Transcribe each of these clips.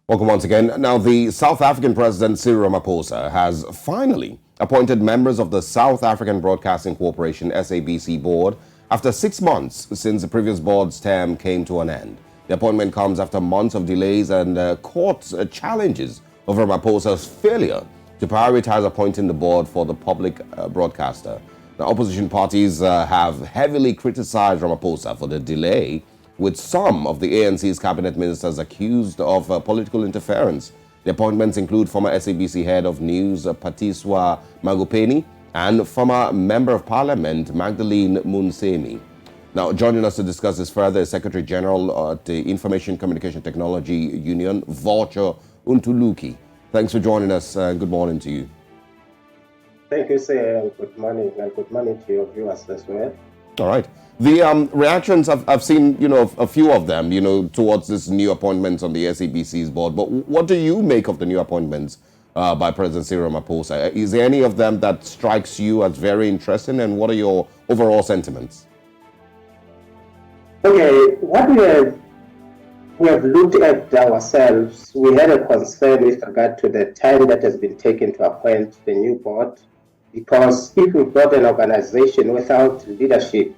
Welcome once again. Now, the South African President Cyril Ramaphosa has finally appointed members of the South African Broadcasting Corporation SABC board after 6 months since the previous board's term came to an end. The appointment comes after months of delays and court challenges over Ramaphosa's failure to prioritize appointing the board for the public broadcaster. Now, opposition parties have heavily criticized Ramaphosa for the delay, with some of the ANC's cabinet ministers accused of political interference. The appointments include former SABC head of news Phathiswa Magopeni and former member of parliament Magdalene Moonsamy. Now, joining us to discuss this further is Secretary General at the Information Communication Technology Union, Vulture Untuluki. Thanks for joining us. Good morning to you. Thank you, sir. Good morning, and good morning to your viewers as well. All right. The reactions, I've seen, a few of them, towards this new appointments on the SABC's board. But what do you make of the new appointments by President Cyril Ramaphosa? Is there any of them that strikes you as very interesting, and what are your overall sentiments? Okay, what we have looked at ourselves, we had a concern with regard to the time that has been taken to appoint the new board, because if we've got an organization without leadership,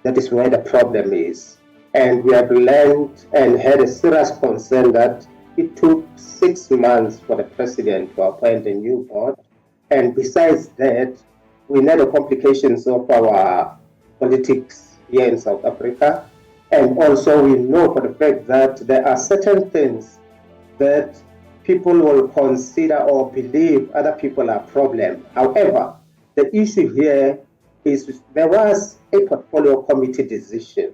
that is where the problem is. And we have learned and had a serious concern that it took 6 months for the president to appoint a new board. And besides that, we know the complications of our politics here in South Africa. And also we know for the fact that there are certain things that people will consider or believe other people are a problem. However, the issue here is there was a portfolio committee decision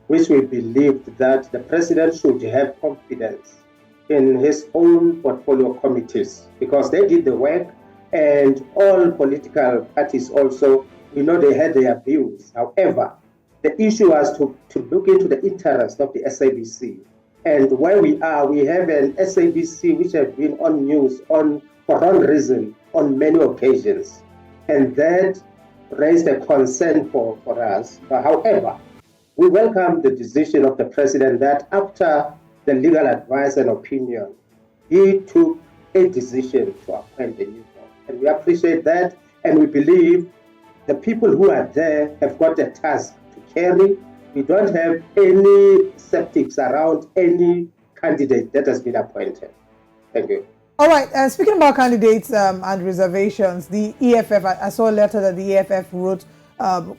which we believed that the president should have confidence in his own portfolio committees because they did the work, and all political parties also, we know they had their views. However, the issue was to look into the interest of the SABC. And where we are, we have an SABC which has been on news for wrong reason on many occasions. And that raised a concern for us. But however, we welcome the decision of the president that after the legal advice and opinion, he took a decision to appoint a new board. And we appreciate that, and we believe the people who are there have got a task to carry. We don't have any skeptics around any candidate that has been appointed. Thank you. All right. Speaking about candidates and reservations, the EFF, I saw a letter that the EFF wrote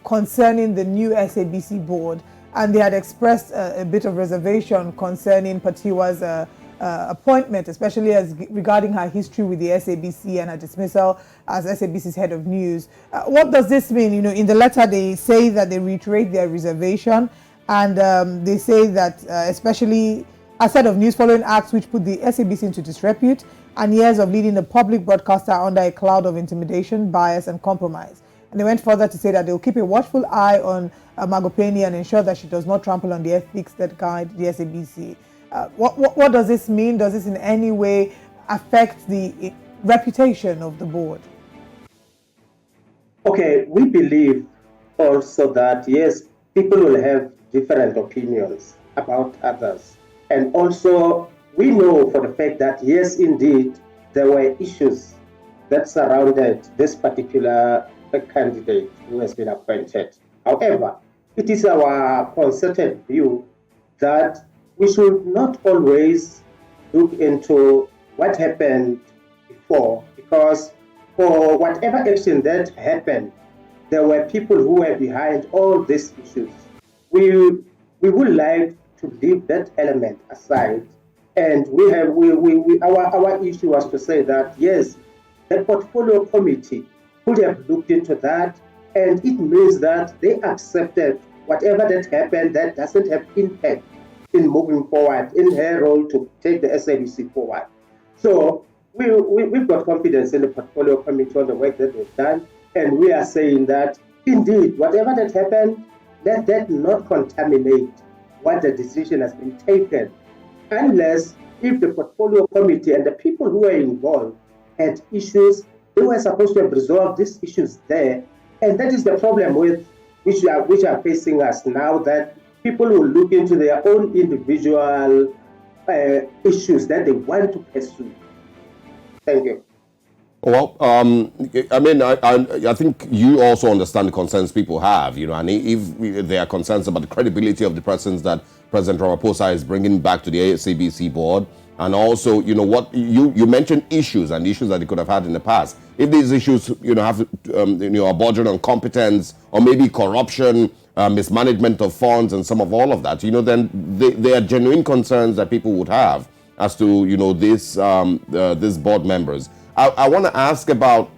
concerning the new SABC board, and they had expressed a bit of reservation concerning Phathiswa's appointment, especially as regarding her history with the SABC and her dismissal as SABC's head of news. What does this mean? In the letter they say that they reiterate their reservation, and they say that especially as head of news following acts which put the SABC into disrepute and years of leading the public broadcaster under a cloud of intimidation, bias and compromise. And they went further to say that they'll keep a watchful eye on Magopeni and ensure that she does not trample on the ethics that guide the SABC. What does this mean? Does this in any way affect the reputation of the board? Okay, we believe also that, yes, people will have different opinions about others. And also, we know for the fact that, yes, indeed, there were issues that surrounded this particular candidate who has been appointed. However, it is our concerted view that we should not always look into what happened before, because for whatever action that happened, there were people who were behind all these issues. We would like to leave that element aside, and our issue was to say that yes, the portfolio committee could have looked into that, and it means that they accepted whatever that happened that doesn't have impact in moving forward in her role to take the SABC forward. So we've got confidence in the portfolio committee on the work that they've done, and we are saying that indeed whatever that happened, let that not contaminate what the decision has been taken, unless if the portfolio committee and the people who were involved had issues, they were supposed to have resolved these issues there. And that is the problem which are facing us now, that people will look into their own individual issues that they want to pursue. Thank you. Well, I mean, I think you also understand the concerns people have, and if there are concerns about the credibility of the persons that President Ramaphosa is bringing back to the SABC board, and also, what you mentioned issues and issues that he could have had in the past. If these issues, have, are bordering on competence or maybe corruption, mismanagement of funds and some of all of that, then there are genuine concerns that people would have as to, these board members. I want to ask about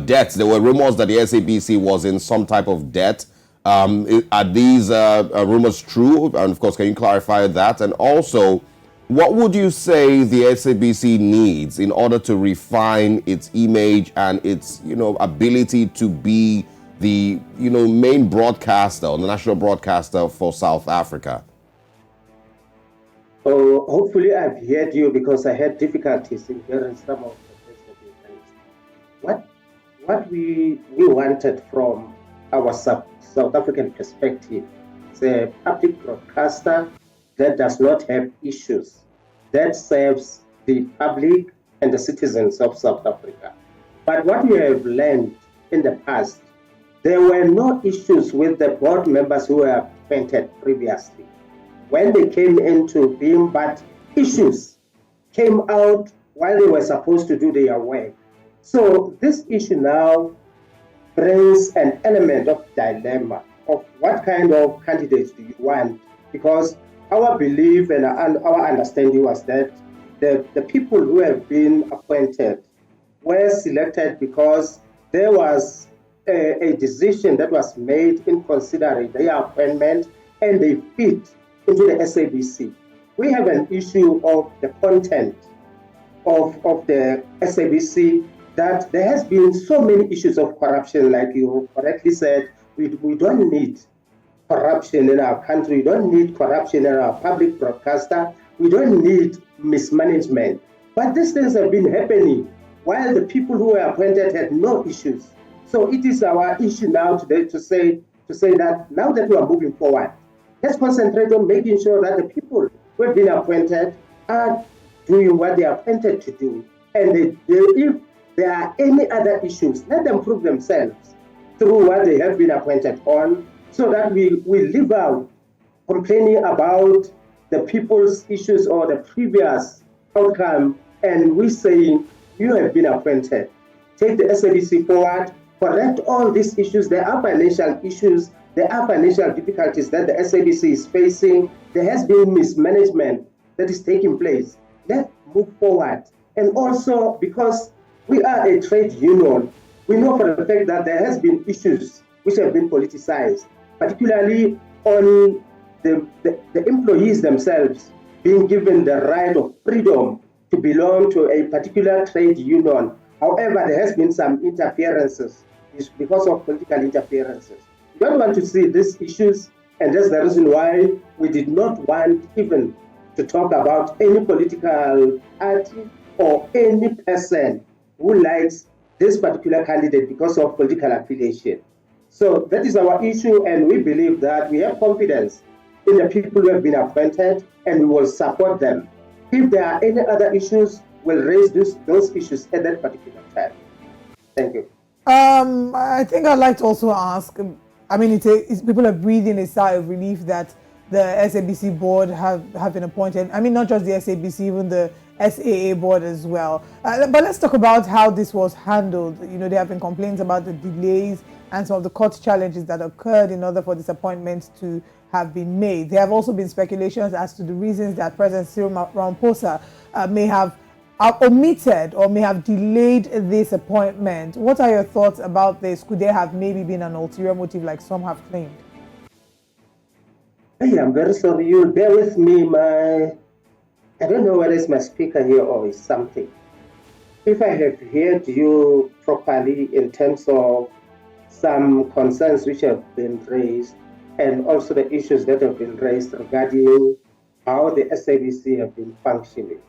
debts. There were rumors that the SABC was in some type of debt. Are these rumors true? And of course, can you clarify that? And also, what would you say the SABC needs in order to refine its image and its, ability to be the, main broadcaster or the national broadcaster for South Africa? Oh, hopefully I've heard you, because I had difficulties in hearing some of the things that you raised. What we wanted from our South African perspective is a public broadcaster that does not have issues, that serves the public and the citizens of South Africa. But what we have learned in the past, there were no issues with the board members who were appointed previously when they came into being, but issues came out while they were supposed to do their work. So this issue now brings an element of dilemma of what kind of candidates do you want, because our belief and our understanding was that the people who have been appointed were selected because there was a decision that was made in considering their appointment and they fit into the SABC. We have an issue of the content of the SABC, that there has been so many issues of corruption, like you correctly said. We don't need corruption in our country. We don't need corruption in our public broadcaster. We don't need mismanagement. But these things have been happening while the people who were appointed had no issues. So it is our issue now today to say that now that we are moving forward, let's concentrate on making sure that the people who have been appointed are doing what they are appointed to do. And if there are any other issues, let them prove themselves through what they have been appointed on, so that we leave out complaining about the people's issues or the previous outcome, and we saying you have been appointed. Take the SABC forward, correct all these issues. There are financial issues, there are financial difficulties that the SABC is facing. There has been mismanagement that is taking place. Let's move forward. And also, because we are a trade union, we know for the fact that there has been issues which have been politicized, particularly on the employees themselves being given the right of freedom to belong to a particular trade union. However, there has been some interferences because of political interferences. We don't want to see these issues, and that's the reason why we did not want even to talk about any political party or any person who likes this particular candidate because of political affiliation. So that is our issue, and we believe that we have confidence in the people who have been appointed, and we will support them. If there are any other issues, we'll raise those issues at that particular time. Thank you. I think I'd like to also ask, I mean, people are breathing a sigh of relief that the SABC board have been appointed. I mean, not just the SABC, even the SAA board as well. But let's talk about how this was handled. There have been complaints about the delays and some of the court challenges that occurred in order for this appointment to have been made. There have also been speculations as to the reasons that President Cyril Ramaphosa may have omitted or may have delayed this appointment. What are your thoughts about this? Could there have maybe been an ulterior motive like some have claimed? Hey, I'm very sorry. You'll bear with me. I don't know whether it's my speaker here or it's something. If I have heard you properly in terms of some concerns which have been raised, and also the issues that have been raised regarding how the SABC have been functioning.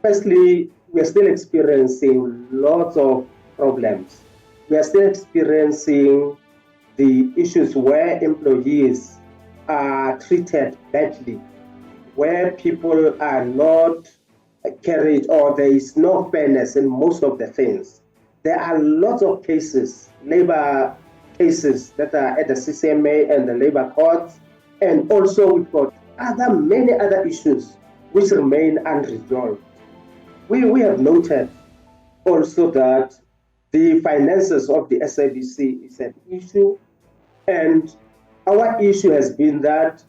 Firstly, we are still experiencing lots of problems. We are still experiencing the issues where employees are treated badly where people are not carried, or there is no fairness in most of the things. There are lots of cases, labor cases, that are at the CCMA and the labor courts, and also we've got many other issues which remain unresolved. We have noted also that the finances of the SABC is an issue, and our issue has been that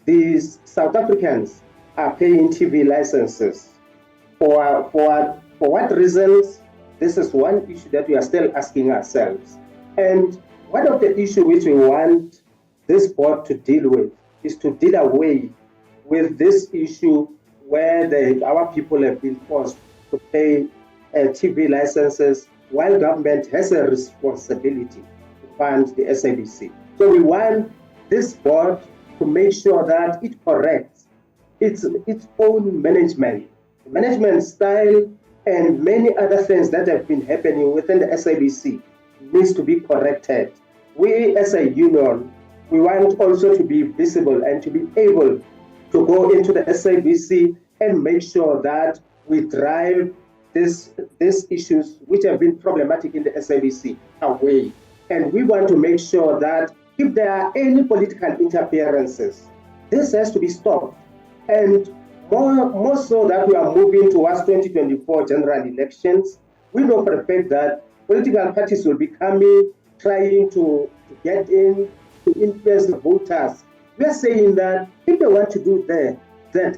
these South Africans are paying TV licenses. For what reasons? This is one issue that we are still asking ourselves. And one of the issues which we want this board to deal with is to deal away with this issue where our people have been forced to pay TV licenses while government has a responsibility to fund the SABC. So we want this board to make sure that it corrects its own management style, and many other things that have been happening within the SABC needs to be corrected. We as a union, we want also to be visible and to be able to go into the SABC and make sure that we drive these issues which have been problematic in the SABC away. And we want to make sure that if there are any political interferences, this has to be stopped. And more so that we are moving towards 2024 general elections, we know for a fact that political parties will be coming, trying to get in, to influence the voters. We are saying that if they want to do that,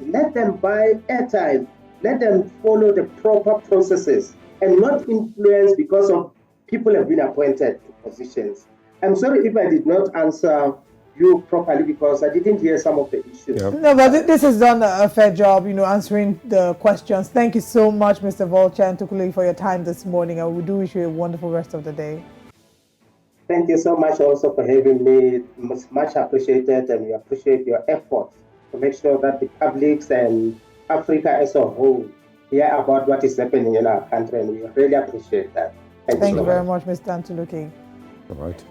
let them buy airtime, let them follow the proper processes, and not influence because of people have been appointed to positions. I'm sorry if I did not answer you properly because I didn't hear some of the issues. Yep. No, but this has done a fair job, answering the questions. Thank you so much, Mr. Vulture and Tukuli, for your time this morning, and we do wish you a wonderful rest of the day. Thank you so much also for having me. Much appreciated, and we appreciate your efforts to make sure that the publics and Africa as a whole hear about what is happening in our country, and we really appreciate that. Thank you very much, Mr. Antuluki. All right.